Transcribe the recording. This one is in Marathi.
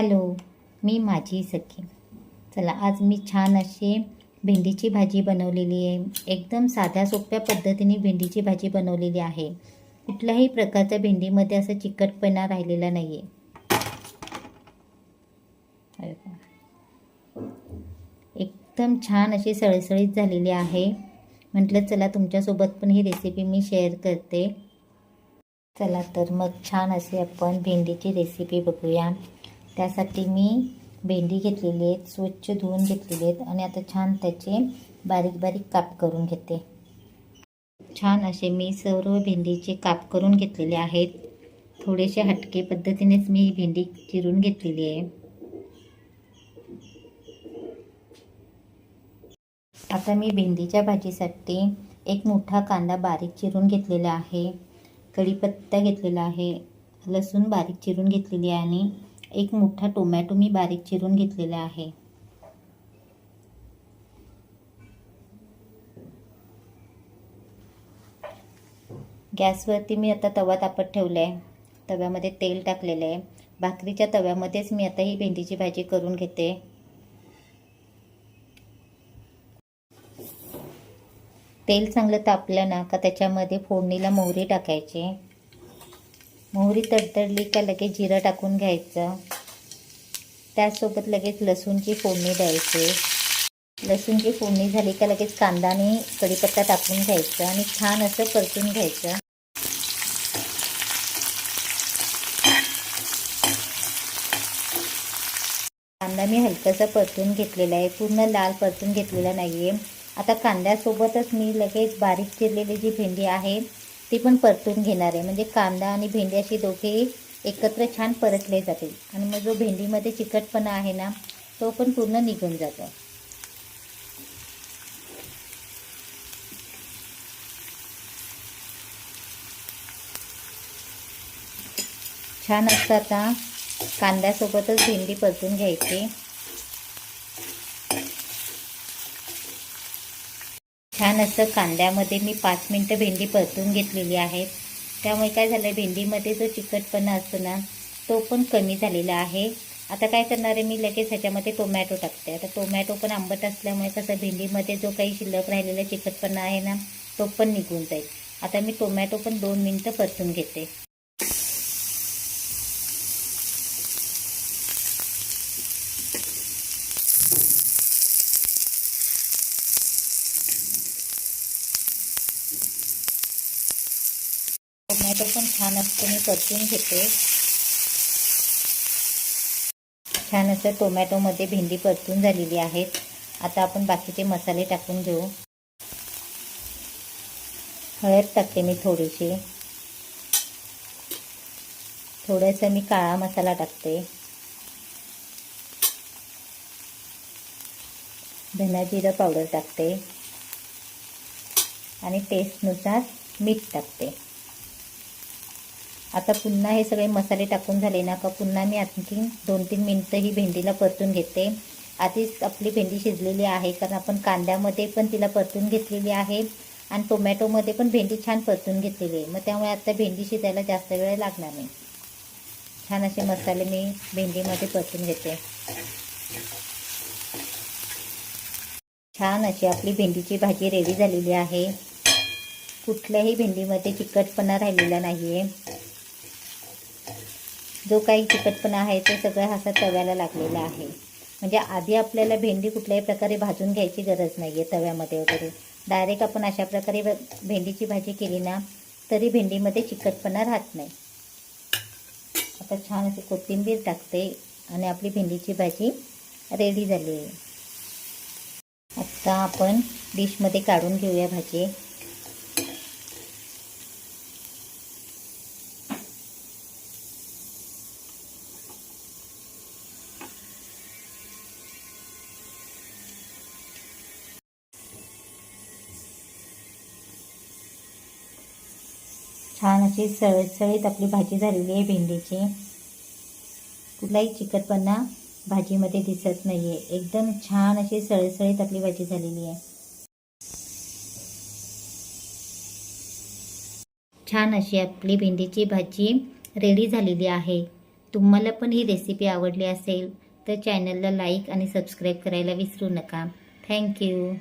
हॅलो, मी माझी सखी. चला, आज मी छान अशी भेंडीची भाजी बनवलेली आहे. एकदम साध्या सोप्या पद्धतीने भेंडीची भाजी बनवलेली आहे. कुठल्याही प्रकारच्या भेंडीमध्ये असं चिकटपणा राहिलेला नाही आहे. एकदम छान अशी सळसळीत झालेली आहे. म्हटलं चला तुमच्यासोबत पण ही रेसिपी मी शेअर करते. चला तर मग छान अशी आपण भेंडीची रेसिपी बघूया. त्यासाठी मी भेंडी घेतलेली आहेत, स्वच्छ धुवून घेतलेली आहेत आणि आता छान त्याचे बारीक बारीक काप करून घेते. छान असे मी सर्व भेंडीचे काप करून घेतलेले आहेत. थोडेसे हटके पद्धतीनेच मी भेंडी चिरून घेतलेली आहे. आता मी भेंडीच्या भाजीसाठी एक मोठा कांदा बारीक चिरून घेतलेला आहे, कढीपत्ता घेतलेला आहे, लसूण बारीक चिरून घेतलेली आहे आणि एक मोठा टोमॅटो मी बारीक चिरून घेतलेला आहे. गॅसवरती मी आता तवा तापत ठेवला आहे. तव्यामध्ये तेल टाकलेलं आहे. भाकरीच्या तव्यामध्येच मी आता ही भेंडीची भाजी करून घेते. तेल चांगलं तापलं ना का त्याच्यामध्ये फोडणीला मोहरी टाकायची. मोहरी तडतडली का लगेच जिरं टाकून घ्यायचं. त्यासोबत लगेच लसूणची फोडणी द्यायची. लसूणची फोडणी झाली का लगेच कांदा आणि कढीपत्ता टाकून घ्यायचं आणि छान असं परतून घ्यायचं. कांदा मी हलकासा परतून घेतलेला आहे, पूर्ण लाल परतून घेतलेला नाही आहे. आता कांद्यासोबतच मी लगेच बारीक चिरलेली जी भेंडी आहे ती पण परतून घेणार आहे. म्हणजे कांदा आणि भेंडी अशी दोघेही एकत्र छान परतले जातील आणि मग जो भेंडीमध्ये चिकटपणा आहे ना तो पण पूर्ण निघून जातो. छान असतं. आता कांद्यासोबतच भेंडी परतून घ्यायची. छान असं कांद्यामध्ये मी 5 मिनटं भेंडी परतून घेतलेली आहे. त्यामुळे काय झालं, भेंडीमध्ये जो चिकटपणा असतो ना तो पण कमी झालेला आहे. आता काय करणार आहे, मी लगेच ह्याच्यामध्ये टोमॅटो टाकते. आता टोमॅटो पण आंबट असल्यामुळे कसं भेंडीमध्ये जो काही शिल्लक राहिलेला चिकटपणा आहे ना तो पण निघून जाईल. आता मी टोमॅटो पण 2 मिनटं परतून घेते. टोमॅटो पण छान असतं मी परतून घेते. छान असं टोमॅटोमध्ये भेंडी परतून झालेली आहे. आता आपण बाकीचे मसाले टाकून घेऊ. हळद टाकते मी थोडीशी. थोडंसं मी काळा मसाला टाकते. धना जिरं पावडर टाकते आणि टेस्टनुसार मीठ टाकते. आता पुन्हा हे सगळे मसाले टाकून झाले ना का पुन्हा मी आणखी 2-3 मिनटं ही भेंडीला परतून घेते. आधीच आपली भेंडी शिजलेली आहे कारण आपण कांद्यामध्ये पण तिला परतून घेतलेली आहे आणि टोमॅटोमध्ये पण भेंडी छान परतून घेतलेली आहे. मग त्यामुळे आता भेंडी शिजायला जास्त वेळ लागणार नाही. छान असे मसाले मी भेंडीमध्ये परतून घेते. छान अशी आपली भेंडीची भाजी रेडी झालेली आहे. कुठल्याही भेंडीमध्ये चिकटपणा राहिलेला नाही आहे. जो काही चिकटपणा आहे तो सगळा असा तव्याला लागलेला आहे. म्हणजे आधी आपल्याला भेंडी कुठल्याही प्रकारे भाजून घ्यायची गरज नाही आहे तव्यामध्ये वगैरे. डायरेक्ट आपण अशा प्रकारे भेंडीची भाजी केली ना तरी भेंडीमध्ये चिकटपणा राहत नाही. आता छान अशी कोथिंबीर टाकते आणि आपली भेंडीची भाजी रेडी झाली आहे. आता आपण डिशमध्ये काढून घेऊया भाजी. छान अशी सळसळीत आपली भाजी झालेली आहे भेंडीची. कुठलाही चिकटपणा भाजीमध्ये दिसत नाही आहे. एकदम छान अशी सळसळीत आपली भाजी झालेली आहे. छान अशी आपली भेंडीची भाजी रेडी झालेली आहे. तुम्हाला पण ही रेसिपी आवडली असेल तर चॅनलला लाईक आणि सबस्क्राईब करायला विसरू नका. थँक्यू.